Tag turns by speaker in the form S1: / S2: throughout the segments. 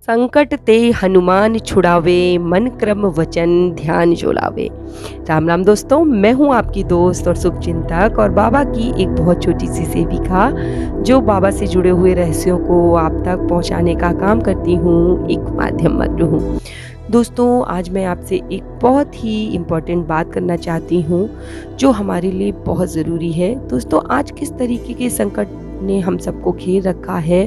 S1: संकट ते हनुमान छुड़ावे, मन क्रम वचन ध्यान जो लावे। राम राम दोस्तों, मैं हूँ आपकी दोस्त और शुभचिंतक और बाबा की एक बहुत छोटी सी सेविका जो बाबा से जुड़े हुए रहस्यों को आप तक पहुँचाने का काम करती हूँ, एक माध्यम मात्र हूँ। दोस्तों, आज मैं आपसे एक बहुत ही इम्पोर्टेंट बात करना चाहती हूँ जो हमारे लिए बहुत ज़रूरी है। दोस्तों, आज किस तरीके के संकट ने हम सबको घेर रखा है,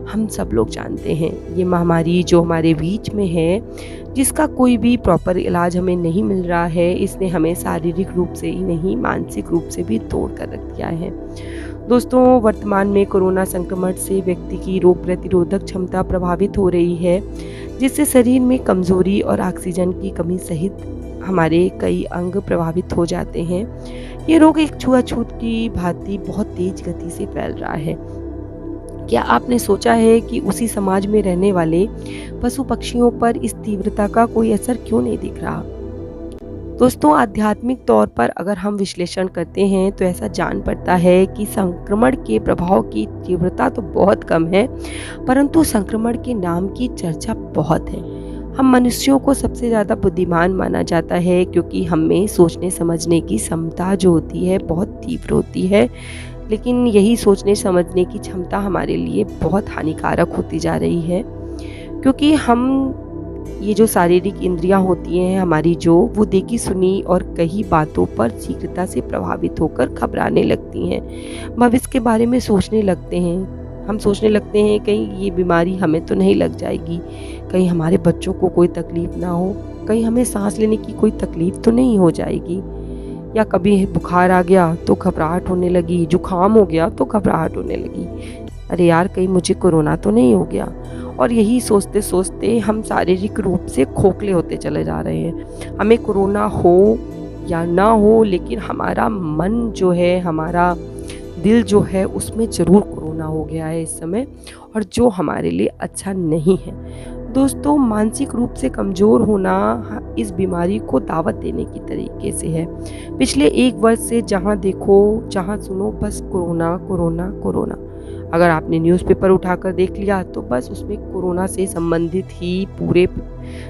S1: हम सब लोग जानते हैं। ये महामारी जो हमारे बीच में है, जिसका कोई भी प्रॉपर इलाज हमें नहीं मिल रहा है, इसने हमें शारीरिक रूप से ही नहीं मानसिक रूप से भी तोड़ कर रख दिया है। दोस्तों, वर्तमान में कोरोना संक्रमण से व्यक्ति की रोग प्रतिरोधक क्षमता प्रभावित हो रही है, जिससे शरीर में कमजोरी और ऑक्सीजन की कमी सहित हमारे कई अंग प्रभावित हो जाते हैं। ये रोग एक छुआछूत की भांति बहुत तेज गति से फैल रहा है। क्या आपने सोचा है कि उसी समाज में रहने वाले पशु पक्षियों पर इस तीव्रता का कोई असर क्यों नहीं दिख रहा? दोस्तों, आध्यात्मिक तौर पर अगर हम विश्लेषण करते हैं तो ऐसा जान पड़ता है कि संक्रमण के प्रभाव की तीव्रता तो बहुत कम है, परंतु संक्रमण के नाम की चर्चा बहुत है। हम मनुष्यों को सबसे ज़्यादा बुद्धिमान माना जाता है क्योंकि हमें सोचने समझने की क्षमता जो होती है बहुत तीव्र होती है, लेकिन यही सोचने समझने की क्षमता हमारे लिए बहुत हानिकारक होती जा रही है, क्योंकि हम ये जो शारीरिक इंद्रियां होती हैं हमारी, जो वो देखी सुनी और कई बातों पर शीघ्रता से प्रभावित होकर घबराने लगती हैं, भविष्य के बारे में सोचने लगते हैं। हम सोचने लगते हैं कहीं ये बीमारी हमें तो नहीं लग जाएगी, कहीं हमारे बच्चों को कोई तकलीफ ना हो, कहीं हमें सांस लेने की कोई तकलीफ तो नहीं हो जाएगी, या कभी बुखार आ गया तो घबराहट होने लगी, जुकाम हो गया तो घबराहट होने लगी, अरे यार कहीं मुझे कोरोना तो नहीं हो गया। और यही सोचते सोचते हम शारीरिक रूप से खोखले होते चले जा रहे हैं। हमें कोरोना हो या ना हो, लेकिन हमारा मन जो है, हमारा दिल जो है, उसमें ज़रूर कोरोना हो गया है इस समय, और जो हमारे लिए अच्छा नहीं है। दोस्तों, मानसिक रूप से कमज़ोर होना इस बीमारी को दावत देने की तरीके से है। पिछले एक वर्ष से जहाँ देखो जहाँ सुनो बस कोरोना कोरोना कोरोना। अगर आपने न्यूज़पेपर उठाकर देख लिया तो बस उसमें कोरोना से संबंधित ही पूरे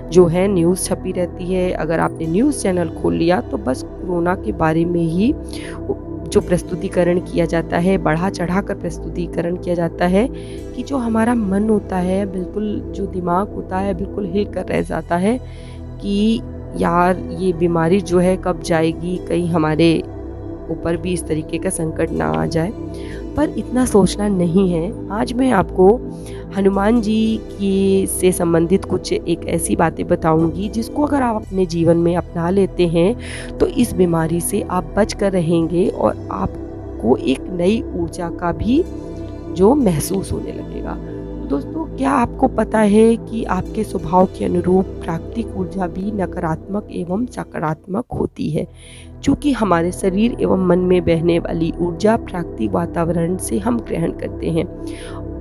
S1: जो है न्यूज़ छपी रहती है। अगर आपने न्यूज़ चैनल खोल लिया तो बस कोरोना के बारे में ही जो प्रस्तुतिकरण किया जाता है, बढ़ा चढ़ा कर प्रस्तुतिकरण किया जाता है कि जो हमारा मन होता है, बिल्कुल जो दिमाग होता है, बिल्कुल हिल कर रह जाता है कि यार ये बीमारी जो है कब जाएगी, कहीं हमारे ऊपर भी इस तरीके का संकट ना आ जाए। पर इतना सोचना नहीं है। आज मैं आपको हनुमान जी की से संबंधित कुछ एक ऐसी बातें बताऊंगी जिसको अगर आप अपने जीवन में अपना लेते हैं तो इस बीमारी से आप बच कर रहेंगे और आपको एक नई ऊर्जा का भी जो महसूस होने लगेगा। दोस्तों, क्या आपको पता है कि आपके स्वभाव के अनुरूप प्राकृतिक ऊर्जा भी नकारात्मक एवं सकारात्मक होती है? चूँकि हमारे शरीर एवं मन में बहने वाली ऊर्जा प्राकृतिक वातावरण से हम ग्रहण करते हैं,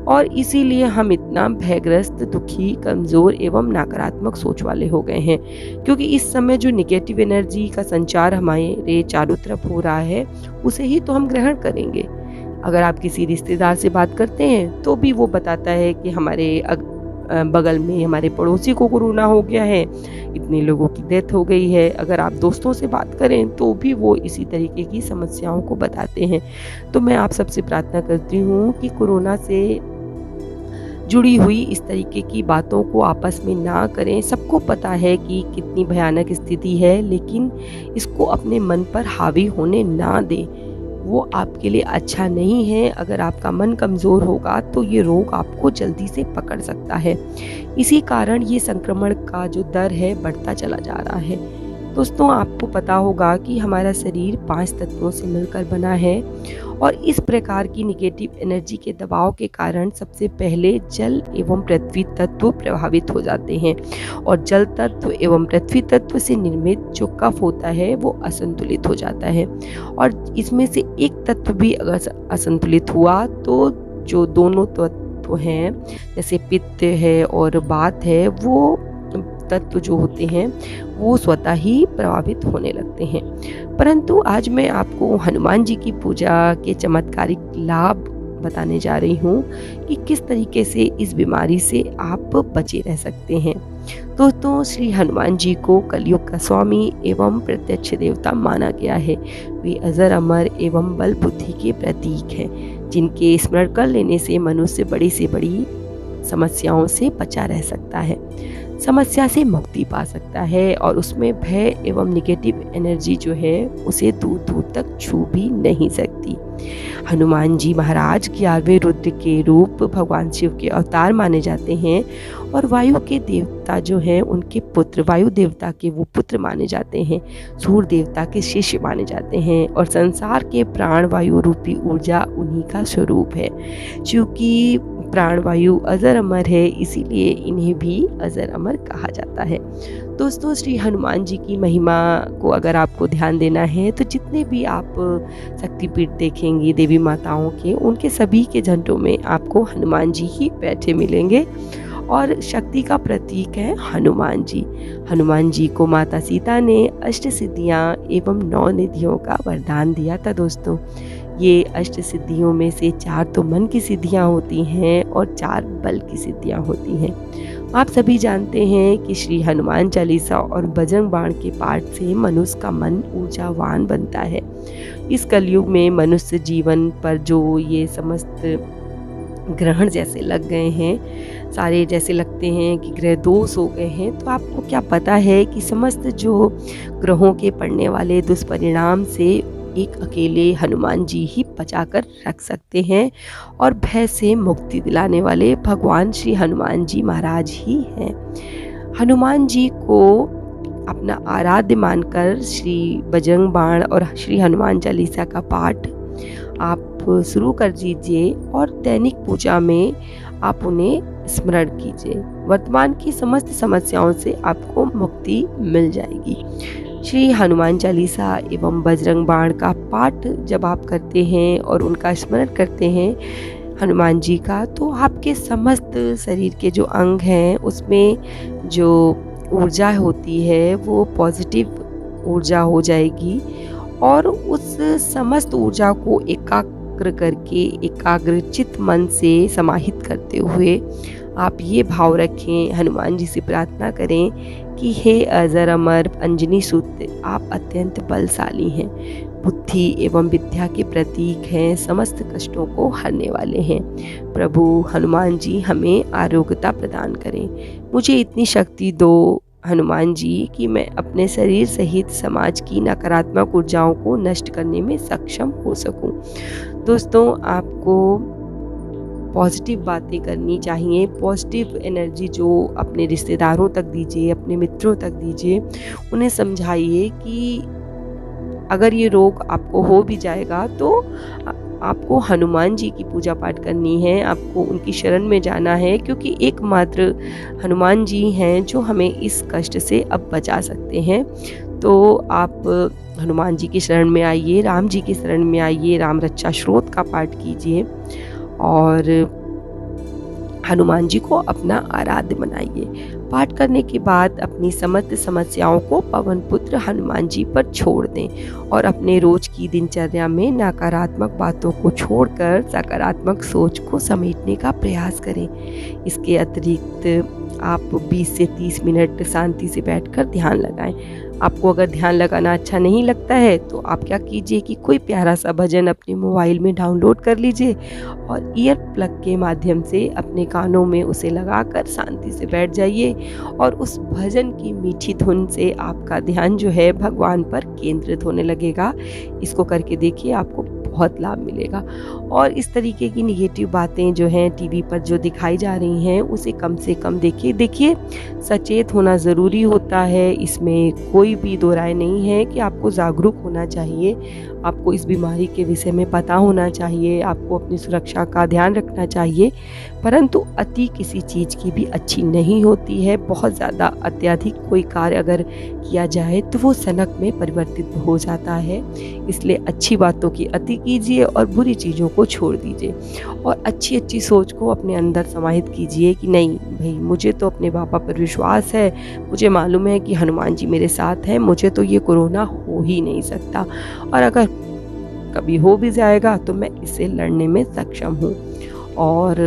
S1: और इसीलिए हम इतना भयग्रस्त, दुखी, कमज़ोर एवं नकारात्मक सोच वाले हो गए हैं, क्योंकि इस समय जो निगेटिव एनर्जी का संचार हमारे चारों तरफ हो रहा है, उसे ही तो हम ग्रहण करेंगे। अगर आप किसी रिश्तेदार से बात करते हैं तो भी वो बताता है कि हमारे बगल में हमारे पड़ोसी को कोरोना हो गया है, इतने लोगों की डेथ हो गई है। अगर आप दोस्तों से बात करें तो भी वो इसी तरीके की समस्याओं को बताते हैं। तो मैं आप सबसे प्रार्थना करती हूँ कि कोरोना से जुड़ी हुई इस तरीके की बातों को आपस में ना करें। सबको पता है कि कितनी भयानक स्थिति है, लेकिन इसको अपने मन पर हावी होने ना दें। वो आपके लिए अच्छा नहीं है। अगर आपका मन कमज़ोर होगा तो ये रोग आपको जल्दी से पकड़ सकता है। इसी कारण ये संक्रमण का जो दर है बढ़ता चला जा रहा है। दोस्तों, आपको पता होगा कि हमारा शरीर 5 तत्वों से मिलकर बना है, और इस प्रकार की निगेटिव एनर्जी के दबाव के कारण सबसे पहले जल एवं पृथ्वी तत्व प्रभावित हो जाते हैं, और जल तत्व एवं पृथ्वी तत्व से निर्मित जो कफ होता है वो असंतुलित हो जाता है, और इसमें से एक तत्व भी अगर असंतुलित हुआ तो जो दोनों तत्व हैं, जैसे पित्त है और वात है, वो तत्व जो होते हैं वो स्वतः ही प्रभावित होने लगते हैं। परंतु आज मैं आपको हनुमान जी की पूजा के चमत्कारिक लाभ बताने जा रही हूँ कि किस तरीके से इस बीमारी से आप बचे रह सकते हैं। दोस्तों, श्री हनुमान जी को कलयुग का स्वामी एवं प्रत्यक्ष देवता माना गया है। वे अजर अमर एवं बल बुद्धि के प्रतीक हैं, जिनके स्मरण कर लेने से मनुष्य बड़ी से बड़ी समस्याओं से बचा रह सकता है, समस्या से मुक्ति पा सकता है और उसमें भय एवं निगेटिव एनर्जी जो है उसे दूर दूर तक छू भी नहीं सकती। हनुमान जी महाराज 11वें रुद्र के रूप भगवान शिव के अवतार माने जाते हैं और वायु के देवता जो हैं उनके पुत्र, वायु देवता के वो पुत्र माने जाते हैं, सूर्य देवता के शिष्य माने जाते हैं और संसार के प्राण वायु रूपी ऊर्जा उन्हीं का स्वरूप है। क्योंकि प्राणवायु अजर अमर है, इसीलिए इन्हें भी अजर अमर कहा जाता है। दोस्तों, श्री हनुमान जी की महिमा को अगर आपको ध्यान देना है तो जितने भी आप शक्तिपीठ देखेंगे देवी माताओं के, उनके सभी के झंडों में आपको हनुमान जी ही बैठे मिलेंगे और शक्ति का प्रतीक है हनुमान जी। हनुमान जी को माता सीता ने अष्ट सिद्धियाँ एवं 9 निधियों का वरदान दिया था। दोस्तों, ये अष्ट सिद्धियों में से 4 तो मन की सिद्धियां होती हैं और 4 बल की सिद्धियां होती हैं। आप सभी जानते हैं कि श्री हनुमान चालीसा और बजरंग बाण के पाठ से मनुष्य का मन ऊर्जावान बनता है। इस कलयुग में मनुष्य जीवन पर जो ये समस्त ग्रहण जैसे लग गए हैं, सारे जैसे लगते हैं कि ग्रह दोष हो गए हैं, तो आपको क्या पता है कि समस्त जो ग्रहों के पड़ने वाले दुष्परिणाम से एक अकेले हनुमान जी ही बचाकर रख सकते हैं और भय से मुक्ति दिलाने वाले भगवान श्री हनुमान जी महाराज ही हैं। हनुमान जी को अपना आराध्य मानकर श्री बजरंग बाण और श्री हनुमान चालीसा का पाठ आप शुरू कर दीजिए और दैनिक पूजा में आप उन्हें स्मरण कीजिए। वर्तमान की समस्त समस्याओं से आपको मुक्ति मिल जाएगी। श्री हनुमान चालीसा एवं बजरंग बाण का पाठ जब आप करते हैं और उनका स्मरण करते हैं हनुमान जी का, तो आपके समस्त शरीर के जो अंग हैं उसमें जो ऊर्जा होती है वो पॉजिटिव ऊर्जा हो जाएगी और उस समस्त ऊर्जा को एकाग्र करके एकाग्रचित मन से समाहित करते हुए आप ये भाव रखें, हनुमान जी से प्रार्थना करें कि हे अजर अमर अंजनी सूत्र, आप अत्यंत बलशाली हैं, बुद्धि एवं विद्या के प्रतीक हैं, समस्त कष्टों को हरने वाले हैं। प्रभु हनुमान जी हमें आरोग्यता प्रदान करें। मुझे इतनी शक्ति दो हनुमान जी कि मैं अपने शरीर सहित समाज की नकारात्मक ऊर्जाओं को नष्ट करने में सक्षम हो सकूं। दोस्तों, आपको पॉजिटिव बातें करनी चाहिए, पॉजिटिव एनर्जी जो अपने रिश्तेदारों तक दीजिए, अपने मित्रों तक दीजिए, उन्हें समझाइए कि अगर ये रोग आपको हो भी जाएगा तो आपको हनुमान जी की पूजा पाठ करनी है, आपको उनकी शरण में जाना है, क्योंकि एकमात्र हनुमान जी हैं जो हमें इस कष्ट से अब बचा सकते हैं। तो आप हनुमान जी की शरण में आइए, राम जी की शरण में आइए, राम रक्षा स्तोत्र का पाठ कीजिए और हनुमान जी को अपना आराध्य बनाइए। पाठ करने के बाद अपनी समस्त समस्याओं को पवन पुत्र हनुमान जी पर छोड़ दें और अपने रोज की दिनचर्या में नकारात्मक बातों को छोड़कर सकारात्मक सोच को समेटने का प्रयास करें। इसके अतिरिक्त आप 20 से 30 मिनट शांति से बैठकर ध्यान लगाएं। आपको अगर ध्यान लगाना अच्छा नहीं लगता है तो आप क्या कीजिए कि कोई प्यारा सा भजन अपने मोबाइल में डाउनलोड कर लीजिए और ईयर प्लग के माध्यम से अपने कानों में उसे लगाकर शांति से बैठ जाइए और उस भजन की मीठी धुन से आपका ध्यान जो है भगवान पर केंद्रित होने लगेगा। इसको करके देखिए, आपको बहुत लाभ मिलेगा। और इस तरीके की निगेटिव बातें जो हैं टीवी पर जो दिखाई जा रही हैं उसे कम से कम देखिए। सचेत होना ज़रूरी होता है, इसमें कोई भी दो राय नहीं है कि आपको जागरूक होना चाहिए, आपको इस बीमारी के विषय में पता होना चाहिए, आपको अपनी सुरक्षा का ध्यान रखना चाहिए। परंतु अति किसी चीज़ की भी अच्छी नहीं होती है। बहुत ज़्यादा अत्यधिक कोई कार्य अगर किया जाए तो वो सनक में परिवर्तित हो जाता है। इसलिए अच्छी बातों की अति कीजिए और बुरी चीज़ों को छोड़ दीजिए और अच्छी सोच को अपने अंदर समाहित कीजिए कि नहीं भाई, मुझे तो अपने बाबा पर विश्वास है, मुझे मालूम है कि हनुमान जी मेरे साथ हैं, मुझे तो ये कोरोना हो ही नहीं सकता। और अगर कभी हो भी जाएगा तो मैं इससे लड़ने में सक्षम हूँ। और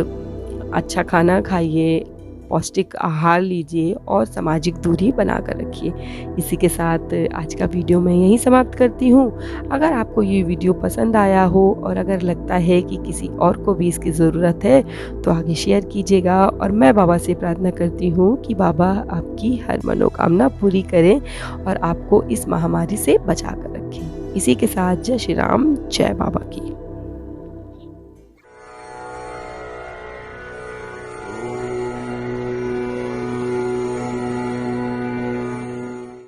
S1: अच्छा खाना खाइए, पौष्टिक आहार लीजिए और सामाजिक दूरी बनाकर रखिए। इसी के साथ आज का वीडियो मैं यहीं समाप्त करती हूँ। अगर आपको ये वीडियो पसंद आया हो और अगर लगता है कि किसी और को भी इसकी ज़रूरत है तो आगे शेयर कीजिएगा। और मैं बाबा से प्रार्थना करती हूँ कि बाबा आपकी हर मनोकामना पूरी करें और आपको इस महामारी से बचा कर रखें। इसी के साथ जय श्री राम, जय बाबा की।